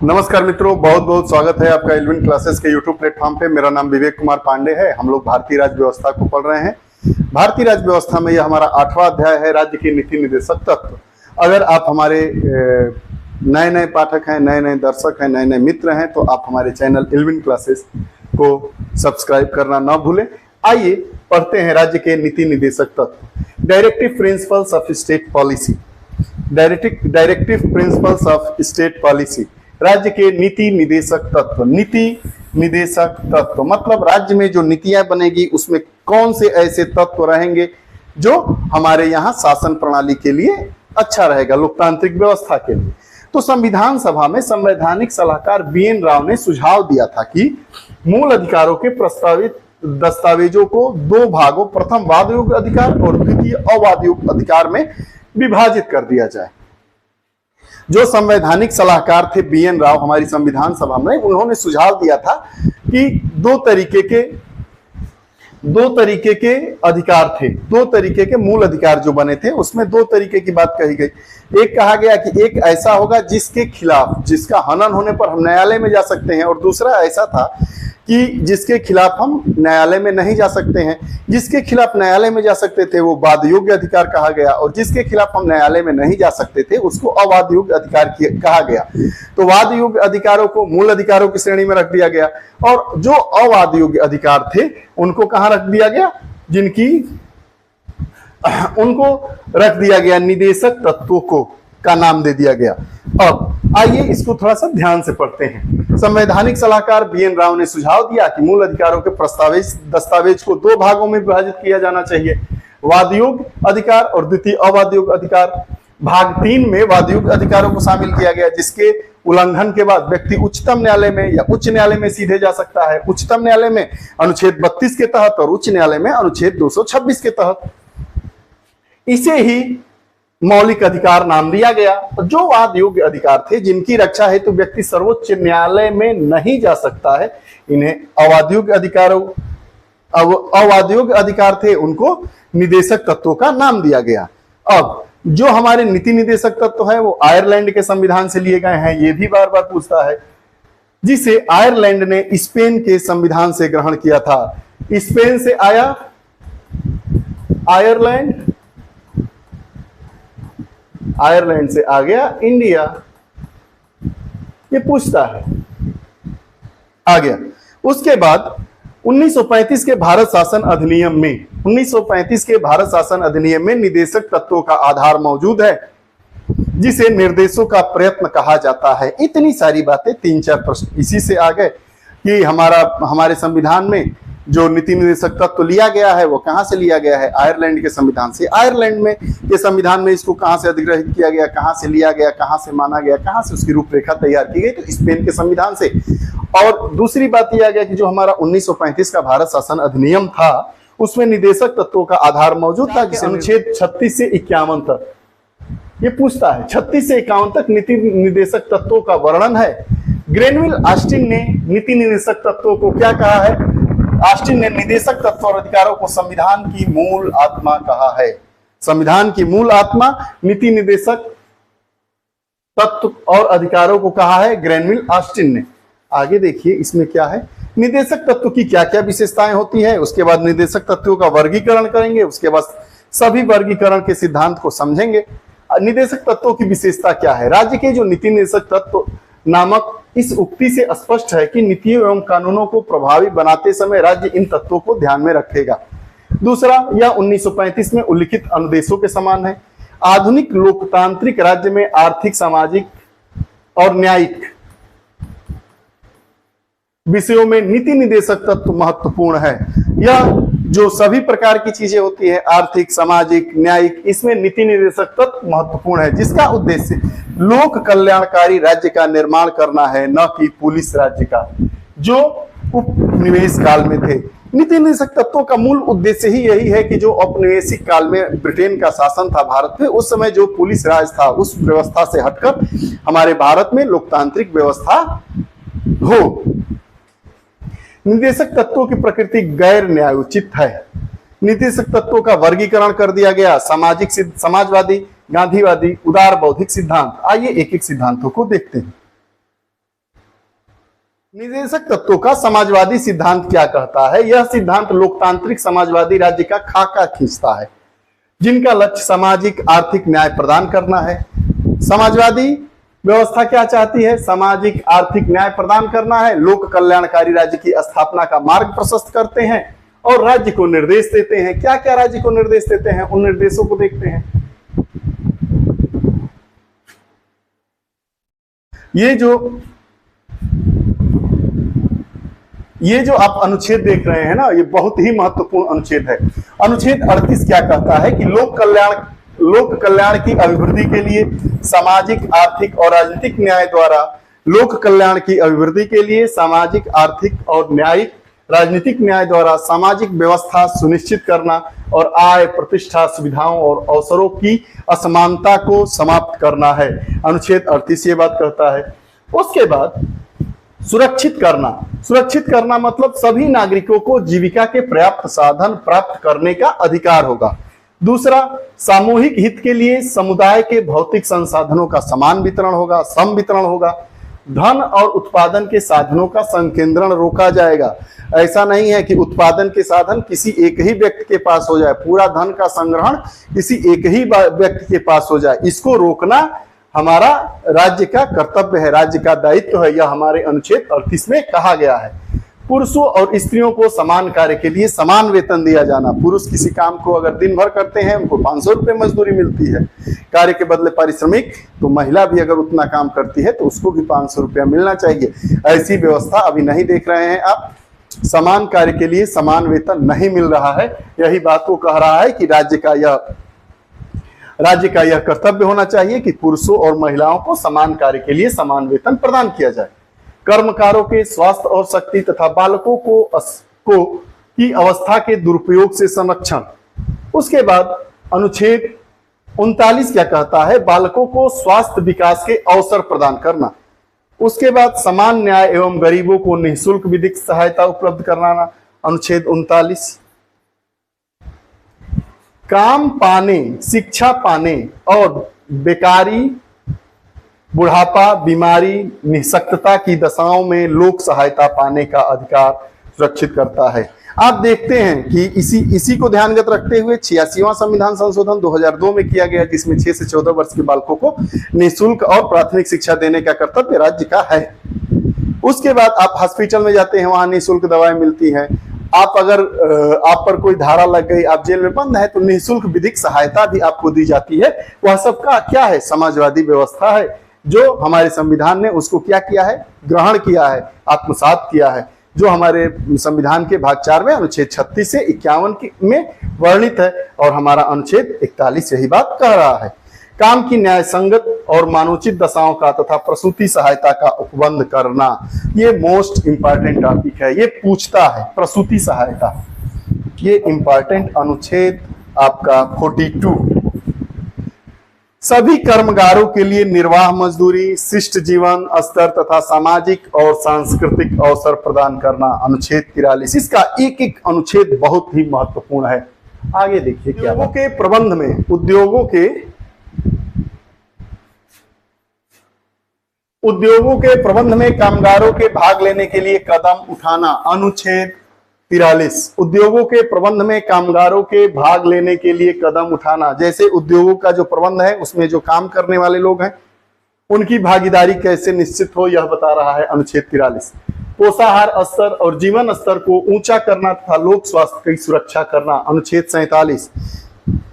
नमस्कार मित्रों, बहुत बहुत स्वागत है आपका एल्विन क्लासेस के यूट्यूब प्लेटफॉर्म पे। मेरा नाम विवेक कुमार पांडे है। हम लोग भारतीय राज्य व्यवस्था को पढ़ रहे हैं। भारतीय राज्य व्यवस्था में यह हमारा 8वां अध्याय है, राज्य के नीति निर्देशक तत्व। अगर आप हमारे नए नए पाठक हैं, नए नए दर्शक हैं, नए नए मित्र हैं, तो आप हमारे चैनल एल्विन क्लासेस को सब्सक्राइब करना ना भूलें। आइए पढ़ते हैं राज्य के नीति निर्देशक तत्व। Directive principles of state policy. Directive principles of state policy, राज्य के नीति निदेशक तत्व। नीति निदेशक तत्व मतलब राज्य में जो नीतियां बनेगी उसमें कौन से ऐसे तत्व रहेंगे जो हमारे यहाँ शासन प्रणाली के लिए अच्छा रहेगा, लोकतांत्रिक व्यवस्था के लिए। तो संविधान सभा में संवैधानिक सलाहकार BN राव ने सुझाव दिया था कि मूल अधिकारों के प्रस्तावित दस्तावेजों को दो भागों, प्रथम वाद योग्य अधिकार और द्वितीय अवाद योग्य अधिकार में विभाजित कर दिया जाए। जो संवैधानिक सलाहकार थे BN राव हमारी संविधान सभा में, उन्होंने सुझाव दिया था कि दो तरीके के अधिकार थे, दो तरीके के मूल अधिकार जो बने थे उसमें दो तरीके की बात कही गई। एक कहा गया कि एक ऐसा होगा जिसके खिलाफ, जिसका हनन होने पर हम न्यायालय में जा सकते हैं, और दूसरा ऐसा था कि जिसके खिलाफ हम न्यायालय में नहीं जा सकते हैं। जिसके खिलाफ न्यायालय में जा सकते थे वो वाद योग्य अधिकार कहा गया, और जिसके खिलाफ हम न्यायालय में नहीं जा सकते थे उसको अवाद योग्य अधिकार कहा गया। तो वाद योग्य अधिकारों को मूल अधिकारों की श्रेणी में रख दिया गया, और जो अवाद योग्य अधिकार थे उनको कहां रख दिया गया, उनको रख दिया गया निदेशक तत्वों को का नाम दे दिया गया। अब आइए इसको थोड़ा सा ध्यान से पढ़ते हैं। संवैधानिक सलाहकार BN राव ने सुझाव दिया कि मूल अधिकारों के दस्तावेज को दो भागों में विभाजित किया जाना चाहिए, वाद योग्य अधिकार और द्वितीय अवाद योग्य अधिकार। भाग 3 में वाद योग्य अधिकारों को शामिल किया गया, जिसके उल्लंघन के बाद व्यक्ति उच्चतम न्यायालय में या उच्च न्यायालय में सीधे जा सकता है। उच्चतम न्यायालय में अनुच्छेद 32 के तहत और उच्च न्यायालय में अनुच्छेद 226 के तहत। इसे ही मौलिक अधिकार नाम दिया गया। जो वाद योग्य अधिकार थे, जिनकी रक्षा हेतु व्यक्ति सर्वोच्च न्यायालय में नहीं जा सकता है, इन्हें अवाद योग्य अधिकार थे, उनको निदेशक तत्वों का नाम दिया गया। अब जो हमारे नीति निदेशक तत्व है वो आयरलैंड के संविधान से लिए गए हैं। ये भी बार बार पूछता है, जिसे आयरलैंड ने स्पेन के संविधान से ग्रहण किया था। स्पेन से आया आयरलैंड से आ गया इंडिया। ये पूछता है, आ गया। उसके बाद 1935 के भारत शासन अधिनियम में निदेशक तत्वों का आधार मौजूद है, जिसे निर्देशों का प्रयत्न कहा जाता है। इतनी सारी बातें, 3-4 प्रश्न इसी से आ गए कि हमारे संविधान में जो नीति निदेशक तत्व लिया गया है वो कहां से लिया गया है, आयरलैंड के संविधान से। आयरलैंड में के संविधान में इसको कहां से अधिग्रहित किया गया, कहां से लिया गया, कहां से माना गया, कहां से उसकी रूपरेखा तैयार की गई, तो स्पेन के संविधान से। और दूसरी बात यह आ गया कि जो हमारा 1935 का भारत शासन अधिनियम था उसमें निदेशक तत्वों का आधार मौजूद था, जिसे अनुच्छेद 36 से 51 तक ये पूछता है। 36 से 51 तक नीति निदेशक तत्वों का वर्णन है। ग्रेनविल ऑस्टिन ने नीति निदेशक तत्वों को क्या कहा है? ऑस्टिन ने निदेशक तत्व और अधिकारों को संविधान की मूल आत्मा कहा है। संविधान की मूल आत्मा नीति निदेशक तत्व और अधिकारों को कहा है ग्रेनविल ऑस्टिन ने। आगे देखिए इसमें क्या है, निदेशक तत्व की क्या क्या विशेषताएं होती है। उसके बाद निदेशक तत्वों का वर्गीकरण करेंगे, उसके बाद सभी वर्गीकरण के सिद्धांत को समझेंगे। निदेशक तत्वों की विशेषता क्या है? राज्य के जो नीति निदेशक तत्व नामक इस उक्ति से स्पष्ट है कि नीतियों एवं कानूनों को प्रभावी बनाते समय राज्य इन तत्वों को ध्यान में रखेगा। दूसरा, यह 1935 में उल्लिखित अनुदेशों के समान है। आधुनिक लोकतांत्रिक राज्य में आर्थिक, सामाजिक और न्यायिक विषयों में नीति निदेशक तत्व महत्वपूर्ण है। यह जो सभी प्रकार की चीजें होती है, आर्थिक, सामाजिक, न्यायिक, इसमें नीति निदेशक तत्व महत्वपूर्ण है, जिसका उद्देश्य लोक कल्याणकारी राज्य का निर्माण करना है, न कि पुलिस राज्य का, जो उपनिवेश काल में थे। नीति निदेशक तत्वों का मूल उद्देश्य ही यही है कि जो औपनिवेशिक काल में ब्रिटेन का शासन था भारत में, उस समय जो पुलिस राज था उस व्यवस्था से हटकर हमारे भारत में लोकतांत्रिक व्यवस्था हो। निदेशक तत्वों की प्रकृति गैर न्यायोचित है। निदेशक तत्वों का वर्गीकरण कर दिया गया, समाजवादी, गांधीवादी, उदार बौद्धिक सिद्धांत। आइए एक एक सिद्धांतों को देखते हैं। निदेशक तत्वों का समाजवादी सिद्धांत क्या कहता है? यह सिद्धांत लोकतांत्रिक समाजवादी राज्य का खाका खींचता है, जिनका लक्ष्य सामाजिक आर्थिक न्याय प्रदान करना है। समाजवादी व्यवस्था क्या चाहती है? सामाजिक आर्थिक न्याय प्रदान करना है, लोक कल्याणकारी राज्य की स्थापना का मार्ग प्रशस्त करते हैं और राज्य को निर्देश देते हैं। क्या क्या राज्य को निर्देश देते हैं, उन निर्देशों को देखते हैं। ये जो आप अनुच्छेद देख रहे हैं ना, ये बहुत ही महत्वपूर्ण अनुच्छेद है। अनुच्छेद 38 क्या कहता है कि लोक कल्याण की अभिवृद्धि के लिए सामाजिक आर्थिक और राजनीतिक न्याय द्वारा लोक कल्याण की अभिवृद्धि के लिए सामाजिक आर्थिक और न्यायिक राजनीतिक न्याय द्वारा सामाजिक व्यवस्था सुनिश्चित करना और आय प्रतिष्ठा सुविधाओं और अवसरों की असमानता को समाप्त करना है। अनुच्छेद 38 ये बात कहता है। उसके बाद सुरक्षित करना मतलब सभी नागरिकों को जीविका के पर्याप्त साधन प्राप्त करने का अधिकार होगा। दूसरा, सामूहिक हित के लिए समुदाय के भौतिक संसाधनों का समान वितरण होगा, सम वितरण होगा। धन और उत्पादन के साधनों का संकेंद्रण रोका जाएगा। ऐसा नहीं है कि उत्पादन के साधन किसी एक ही व्यक्ति के पास हो जाए, पूरा धन का संग्रहण किसी एक ही व्यक्ति के पास हो जाए। इसको रोकना हमारा राज्य का कर्तव्य है, राज्य का दायित्व है। यह हमारे अनुच्छेद 38 में कहा गया है। पुरुषों और स्त्रियों को समान कार्य के लिए समान वेतन दिया जाना। पुरुष किसी काम को अगर दिन भर करते हैं, उनको 500 रुपये मजदूरी मिलती है कार्य के बदले पारिश्रमिक, तो महिला भी अगर उतना काम करती है तो उसको भी 500 रुपया मिलना चाहिए। ऐसी व्यवस्था अभी नहीं देख रहे हैं आप। समान कार्य के लिए समान वेतन नहीं मिल रहा है। यही बात को कह रहा है कि राज्य का यह कर्तव्य होना चाहिए कि पुरुषों और महिलाओं को समान कार्य के लिए समान वेतन प्रदान किया जाए। कर्मकारों के स्वास्थ्य और शक्ति तथा बालकों की अवस्था के दुरुपयोग से संरक्षण। उसके बाद अनुच्छेद 39 क्या कहता है? बालकों को स्वास्थ्य विकास के अवसर प्रदान करना। उसके बाद समान न्याय एवं गरीबों को निःशुल्क विधिक सहायता उपलब्ध कराना। अनुच्छेद 39। काम पाने, शिक्षा पाने और बेकारी, बुढ़ापा, बीमारी, निःशक्तता की दशाओं में लोक सहायता पाने का अधिकार सुरक्षित करता है। आप देखते हैं कि इसी को ध्यानगत रखते हुए 86वां संविधान संशोधन 2002 में किया गया, जिसमें 6 से 14 वर्ष के बालकों को निःशुल्क और प्राथमिक शिक्षा देने का कर्तव्य राज्य का है। उसके बाद आप हॉस्पिटल में जाते हैं, वहां निःशुल्क दवाएं मिलती हैं। आप पर कोई धारा लग गई, आप जेल में बंद है, तो निःशुल्क विधिक सहायता भी आपको दी जाती है। वह सबका क्या है? समाजवादी व्यवस्था है, जो हमारे संविधान ने उसको क्या किया है? ग्रहण किया है, आत्मसात किया है, जो हमारे संविधान के भाग 4 में अनुच्छेद 36 से 51 में वर्णित है। और हमारा अनुच्छेद 41 यही बात कह रहा है। काम की न्याय संगत और मानोचित दशाओं का तथा प्रसूति सहायता का उपबंध करना, ये मोस्ट इंपॉर्टेंट टॉपिक है। ये पूछता है प्रसूति सहायता, ये इंपॉर्टेंट अनुच्छेद आपका 42। सभी कर्मगारों के लिए निर्वाह मजदूरी, शिष्ट जीवन स्तर तथा सामाजिक और सांस्कृतिक अवसर प्रदान करना। अनुच्छेद 43। इसका एक एक अनुच्छेद बहुत ही महत्वपूर्ण है। आगे देखिए क्या उद्योगों के प्रबंध में कामगारों के भाग लेने के लिए कदम उठाना। अनुच्छेद 43। उद्योगों के प्रबंध में कामगारों के भाग लेने के लिए कदम उठाना। जैसे उद्योगों का जो प्रबंध है, उसमें जो काम करने वाले लोग हैं, उनकी भागीदारी कैसे निश्चित हो, यह बता रहा है अनुच्छेद 43। पोषाहार स्तर और जीवन स्तर को ऊंचा करना तथा लोक स्वास्थ्य की सुरक्षा करना। अनुच्छेद 47।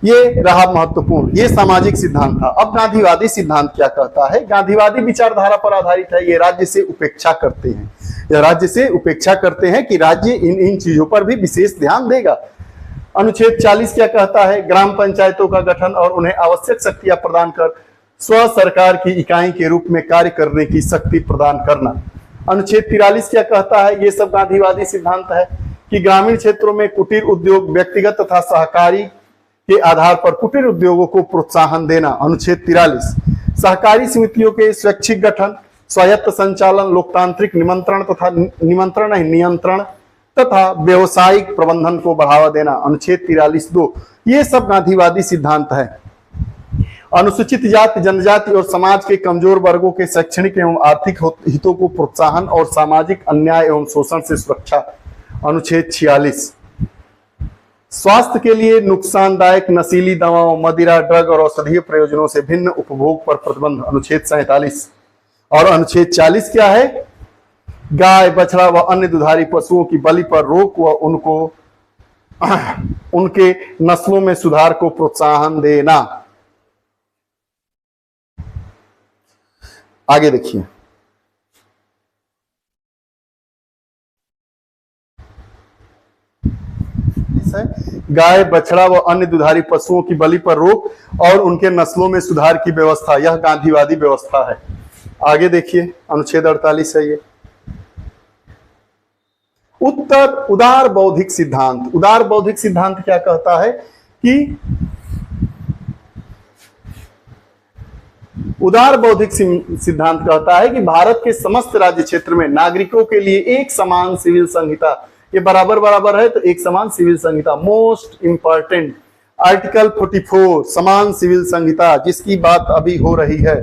ये रहा महत्वपूर्ण, ये सामाजिक सिद्धांत था। अब गांधीवादी सिद्धांत क्या कहता है? गांधीवादी विचारधारा पर आधारित है। ये राज्य से उपेक्षा करते हैं, यह राज्य से उपेक्षा करते हैं कि राज्य इन चीजों पर भी विशेष ध्यान देगा। अनुच्छेद 40 क्या कहता है? ग्राम पंचायतों का गठन और उन्हें आवश्यक शक्तियां प्रदान कर स्व सरकार की इकाई के रूप में कार्य करने की शक्ति प्रदान करना। अनुच्छेद 43 क्या कहता है? ये सब गांधीवादी सिद्धांत है कि ग्रामीण क्षेत्रों में कुटीर उद्योग व्यक्तिगत तथा सहकारी के आधार पर कुटीर उद्योगों को प्रोत्साहन देना। अनुच्छेद 43। सहकारी समितियों के स्वैच्छिक गठन, स्वायत्त संचालन, लोकतांत्रिक नियंत्रण तथा व्यवसायिक प्रबंधन को बढ़ावा देना। अनुच्छेद 43(2). ये सब गांधीवादी सिद्धांत है। अनुसूचित जाति, जनजाति और समाज के कमजोर वर्गों के शैक्षणिक एवं आर्थिक हितों को प्रोत्साहन और सामाजिक अन्याय एवं शोषण से सुरक्षा, अनुच्छेद 46। स्वास्थ्य के लिए नुकसानदायक नशीली दवाओं, मदिरा, ड्रग और औषधीय प्रयोजनों से भिन्न उपभोग पर प्रतिबंध, अनुच्छेद 47। और अनुच्छेद 40 क्या है? गाय, बछड़ा व अन्य दुधारी पशुओं की बलि पर रोक व उनके नस्लों में सुधार को प्रोत्साहन देना। आगे देखिए, गाय, बछड़ा व अन्य दुधारी पशुओं की बलि पर रोक और उनके नस्लों में सुधार की व्यवस्था, यह गांधीवादी व्यवस्था है। आगे देखिए, अनुच्छेद 48 है ये। उदार बौद्धिक सिद्धांत। उदार बौद्धिक सिद्धांत क्या कहता है कि उदार बौद्धिक सिद्धांत कहता है कि भारत के समस्त राज्य क्षेत्र में नागरिकों के लिए एक समान सिविल संहिता, ये बराबर बराबर है तो एक समान सिविल संहिता, मोस्ट इंपॉर्टेंट आर्टिकल 44 समान सिविल संहिता, जिसकी बात अभी हो रही है,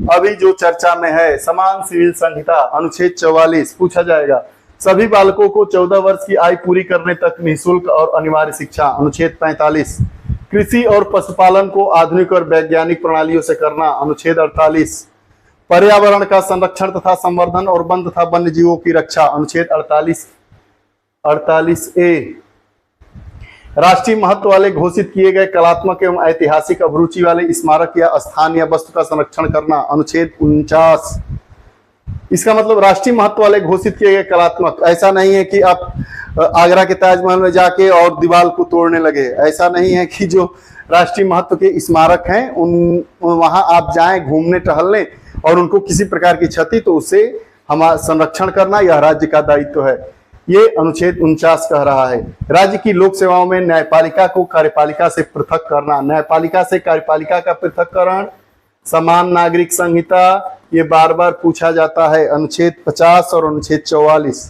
अभी जो चर्चा में है, समान सिविल संहिता, अनुच्छेद 44। पूछा जाएगा सभी बालकों को 14 वर्ष की आयु पूरी करने तक निःशुल्क और अनिवार्य शिक्षा, अनुच्छेद 45। कृषि और पशुपालन को आधुनिक और वैज्ञानिक प्रणालियों से करना, अनुच्छेद 48। पर्यावरण का संरक्षण तथा संवर्धन और वन तथा वन्य जीवों की रक्षा, अनुच्छेद 48A। राष्ट्रीय महत्व वाले घोषित किए गए कलात्मक एवं ऐतिहासिक अभिरुचि वाले स्मारक या स्थान या वस्तु का संरक्षण करना, अनुच्छेद 49। इसका मतलब राष्ट्रीय महत्व वाले घोषित किए गए कलात्मक, ऐसा नहीं है कि आप आगरा के ताजमहल में जाके और दीवार को तोड़ने लगे, ऐसा नहीं है कि जो राष्ट्रीय महत्व के स्मारक हैं उन वहां आप जाएं घूमने टहलने और उनको किसी प्रकार की क्षति, तो उससे हमारा संरक्षण करना यह राज्य का दायित्व है। ये अनुच्छेद 49 कह रहा है। राज्य की लोक सेवाओं में न्यायपालिका को कार्यपालिका से पृथक करना, न्यायपालिका से कार्यपालिका का पृथककरण, समान नागरिक संहिता, ये बार बार पूछा जाता है, अनुच्छेद 50 और अनुच्छेद 44।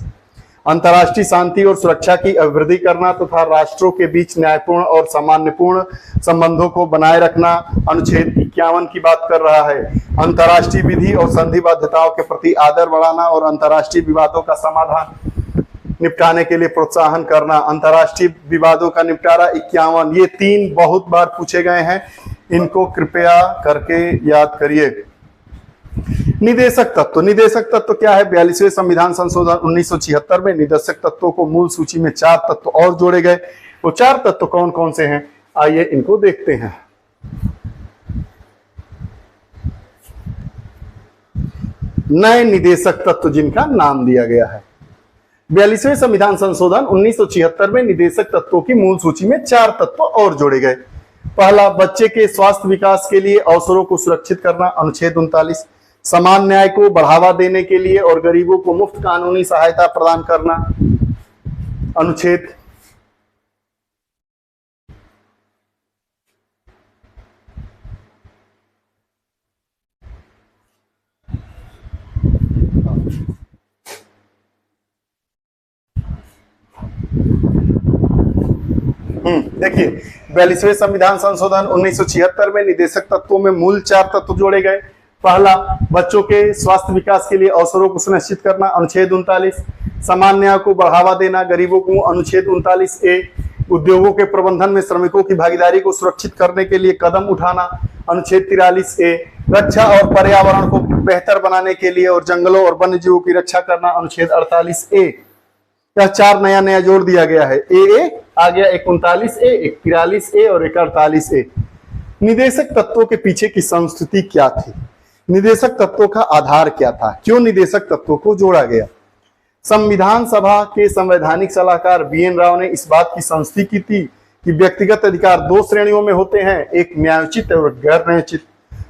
अंतर्राष्ट्रीय शांति और सुरक्षा की अभिवृद्धि करना तथा राष्ट्रों के बीच न्यायपूर्ण और सामान्यपूर्ण संबंधों को बनाए रखना, अनुच्छेद 51 की बात कर रहा है। अंतर्राष्ट्रीय विधि और संधि बाध्यताओं के प्रति आदर बढ़ाना और अंतर्राष्ट्रीय विवादों का समाधान निपटाने के लिए प्रोत्साहन करना, अंतर्राष्ट्रीय विवादों का निपटारा 51। ये 3 बहुत बार पूछे गए हैं, इनको कृपया करके याद करिए। निदेशक तत्व। निदेशक तत्व क्या है? 42वें संविधान संशोधन 1976 में निदेशक तत्वों को मूल सूची में 4 तत्व और जोड़े गए। वो 4 तत्व कौन कौन से हैं, आइए इनको देखते हैं। नए निदेशक तत्व जिनका नाम दिया गया है। 42वें संविधान संशोधन 1976 में निदेशक तत्वों की मूल सूची में 4 तत्व और जोड़े गए। पहला, बच्चे के स्वास्थ्य विकास के लिए अवसरों को सुरक्षित करना, अनुच्छेद 39। समान न्याय को बढ़ावा देने के लिए और गरीबों को मुफ्त कानूनी सहायता प्रदान करना, अनुच्छेद 42वें संविधान संशोधन 1976 में निदेशक तत्वों में मूल 4 तत्व जोड़े गए। पहला, बच्चों के स्वास्थ्य विकास के लिए अवसरों को सुनिश्चित करना, अनुच्छेद 39। समान न्याय को बढ़ावा देना गरीबों को, अनुच्छेद 39A। उद्योगों के प्रबंधन में श्रमिकों की भागीदारी को सुरक्षित करने के लिए कदम उठाना, अनुच्छेद 43A। रक्षा और पर्यावरण को बेहतर बनाने के लिए और जंगलों और वन्य जीवों की रक्षा करना, अनुच्छेद 48A। यह 4 नया जोड़ दिया गया है। ए आ गया, एक 39A, एक 43A और एक 48A। निदेशक तत्वों के पीछे की संस्कृति क्या थी? निदेशक तत्वों का आधार क्या था? क्यों निदेशक तत्वों को जोड़ा गया? संविधान सभा के संवैधानिक सलाहकार BN राव ने इस बात की संस्तुति की थी कि व्यक्तिगत अधिकार 2 श्रेणियों में होते हैं, एक न्यायोचित और गैर न्यायोचित।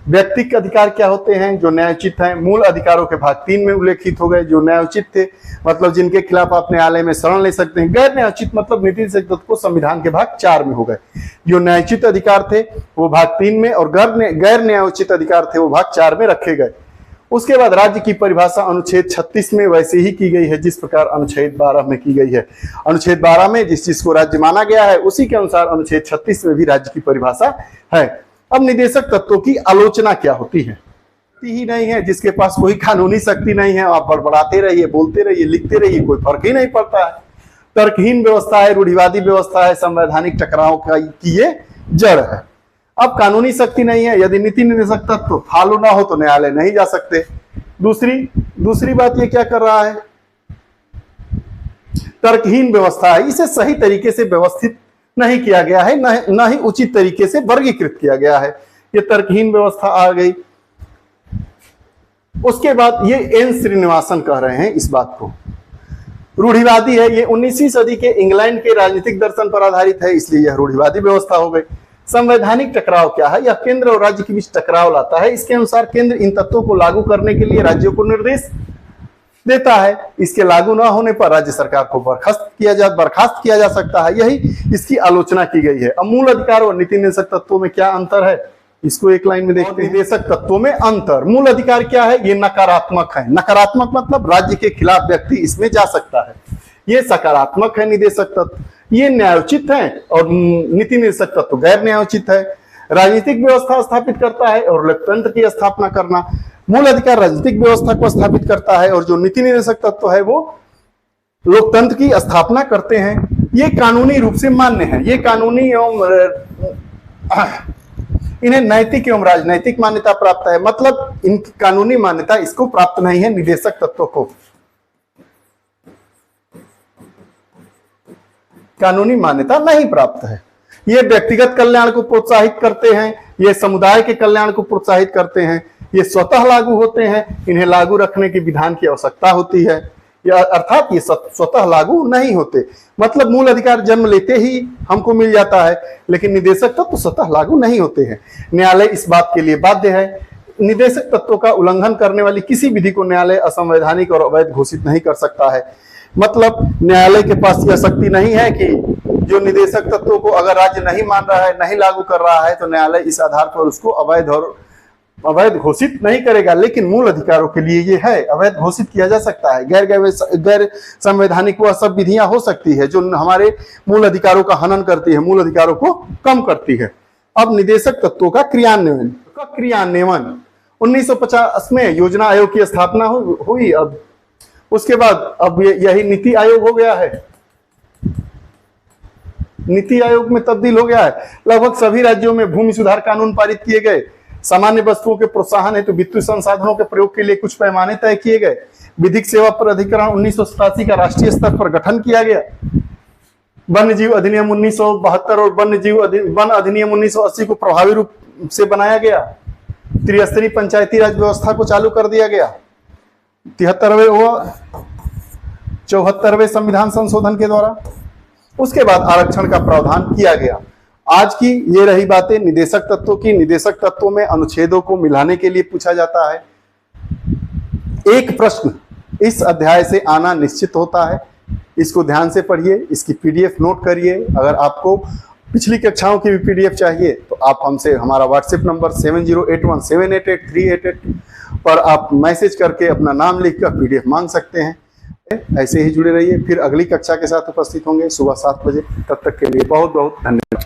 व्यक्तिगत अधिकार क्या होते हैं? जो न्यायोचित हैं, मूल अधिकारों के भाग 3 में उल्लेखित हो गए। जो न्यायोचित थे मतलब जिनके खिलाफ आप न्यायालय में शरण ले सकते हैं। गैर न्यायोचित मतलब निदेशक तत्व को संविधान के भाग 4 में हो गए। जो न्यायोचित अधिकार थे वो भाग 3 में और गैर न्यायोचित अधिकार थे वो भाग 4 में रखे गए। उसके बाद राज्य की परिभाषा अनुच्छेद 36 में वैसे ही की गई है जिस प्रकार अनुच्छेद 12 में की गई है। अनुच्छेद 12 में जिस चीज को राज्य माना गया है उसी के अनुसार अनुच्छेद 36 में भी राज्य की परिभाषा है। अब निदेशक तत्वों की आलोचना क्या होती है? ही नहीं है, जिसके पास कोई कानूनी शक्ति नहीं है, आप बड़बड़ाते रहिए, बोलते रहिए, लिखते रहिए, कोई फर्क ही नहीं पड़ता है। तर्कहीन व्यवस्था है, रूढ़िवादी व्यवस्था है, संवैधानिक टकराव की ये जड़ है। अब कानूनी शक्ति नहीं है, यदि नीति निदेशक तत्व फॉलो ना हो तो न्यायालय नहीं जा सकते। दूसरी बात ये क्या कर रहा है? तर्कहीन व्यवस्था है, इसे सही तरीके से व्यवस्थित नहीं किया गया है, न ही उचित तरीके से वर्गीकृत किया गया है। ये तर्कहीन व्यवस्था आ गई। उसके बाद ये एन श्रीनिवासन कह रहे हैं इस बात को, रूढ़िवादी है। ये 19वीं सदी के इंग्लैंड के राजनीतिक दर्शन पर आधारित है, इसलिए यह रूढ़िवादी व्यवस्था हो गई। संवैधानिक टकराव क्या है? यह केंद्र और राज्य के बीच टकराव लाता है। इसके अनुसार केंद्र इन तत्वों को लागू करने के लिए राज्यों को निर्देश देता है। इसके लागू न होने पर राज्य सरकार को बर्खास्त किया जा सकता है। यही इसकी आलोचना की गई है। अब मूल अधिकार और नीति निदेशक तत्वों में क्या अंतर है, इसको एक लाइन में देखते हैं। निदेशक तत्वों में अंतर, मूल अधिकार क्या है? ये नकारात्मक है। नकारात्मक मतलब राज्य के खिलाफ व्यक्ति इसमें जा सकता है। ये सकारात्मक है निदेशक तत्व, ये न्यायोचित है, और नीति निदेशक तत्व गैर न्यायोचित है। राजनीतिक व्यवस्था स्थापित करता है और लोकतंत्र की स्थापना करना। मूल अधिकार राजनीतिक व्यवस्था को स्थापित करता है और जो नीति निदेशक तत्व है वो लोकतंत्र की स्थापना करते हैं। ये कानूनी रूप से मान्य है। ये कानूनी एवं इन्हें नैतिक एवं राजनैतिक मान्यता प्राप्त है। मतलब इनकी कानूनी मान्यता इसको प्राप्त नहीं है, निदेशक तत्व को कानूनी मान्यता नहीं प्राप्त है। ये व्यक्तिगत कल्याण को प्रोत्साहित करते हैं, ये समुदाय के कल्याण को प्रोत्साहित करते हैं, ये स्वतः लागू होते हैं, इन्हें लागू रखने की विधान की आवश्यकता होती है, अर्थात ये स्वतः लागू नहीं होते। मतलब मूल अधिकार जन्म लेते ही हमको मिल जाता है, लेकिन निदेशक तत्व तो स्वतः लागू नहीं होते हैं। न्यायालय इस बात के लिए बाध्य है। निदेशक तत्वों का उल्लंघन करने वाली किसी विधि को न्यायालय असंवैधानिक और अवैध घोषित नहीं कर सकता है। मतलब न्यायालय के पास यह शक्ति नहीं है कि जो निदेशक तत्वों को अगर राज्य नहीं मान रहा है, नहीं लागू कर रहा है, तो न्यायालय इस आधार पर उसको अवैध घोषित नहीं करेगा। लेकिन मूल अधिकारों के लिए ये है, अवैध घोषित किया जा सकता है। गैर संवैधानिक वह सब विधियां हो सकती है जो हमारे मूल अधिकारों का हनन करती है, मूल अधिकारों को कम करती है। अब निदेशक तत्वों का क्रियान्वयन 1950 में योजना आयोग की स्थापना हुई। अब उसके बाद अब यही नीति आयोग हो गया है, नीति आयोग में तब्दील हो गया है। लगभग सभी राज्यों में भूमि सुधार कानून पारित किए गए। सामान्य वस्तुओं के प्रोत्साहन हेतु वित्तीय संसाधनों के प्रयोग के लिए कुछ पैमाने तय किए गए। विधिक सेवा प्राधिकरण 1987 का राष्ट्रीय स्तर पर गठन किया गया। वन्य जीव अधिनियम 1972 और वन अधिनियम 1980 को प्रभावी रूप से बनाया गया। त्रिस्तरीय पंचायती राज व्यवस्था को चालू कर दिया गया। 74वें संविधान संशोधन के द्वारा। उसके बाद आरक्षण का प्रावधान किया गया। आज की ये रही बातें निदेशक तत्वों की। निदेशक तत्वों में अनुच्छेदों को मिलाने के लिए पूछा जाता है। एक प्रश्न इस अध्याय से आना निश्चित होता है। इसको ध्यान से पढ़िए, इसकी पीडीएफ नोट करिए। अगर आपको पिछली कक्षाओं की भी पीडीएफ चाहिए तो आप हमसे हमारा व्हाट्सएप नंबर 7081788388 पर आप मैसेज करके अपना नाम लिखकर पीडीएफ मांग सकते हैं। ऐसे ही जुड़े रहिए। फिर अगली कक्षा के साथ उपस्थित होंगे सुबह 7 बजे। तब तक के लिए बहुत बहुत धन्यवाद।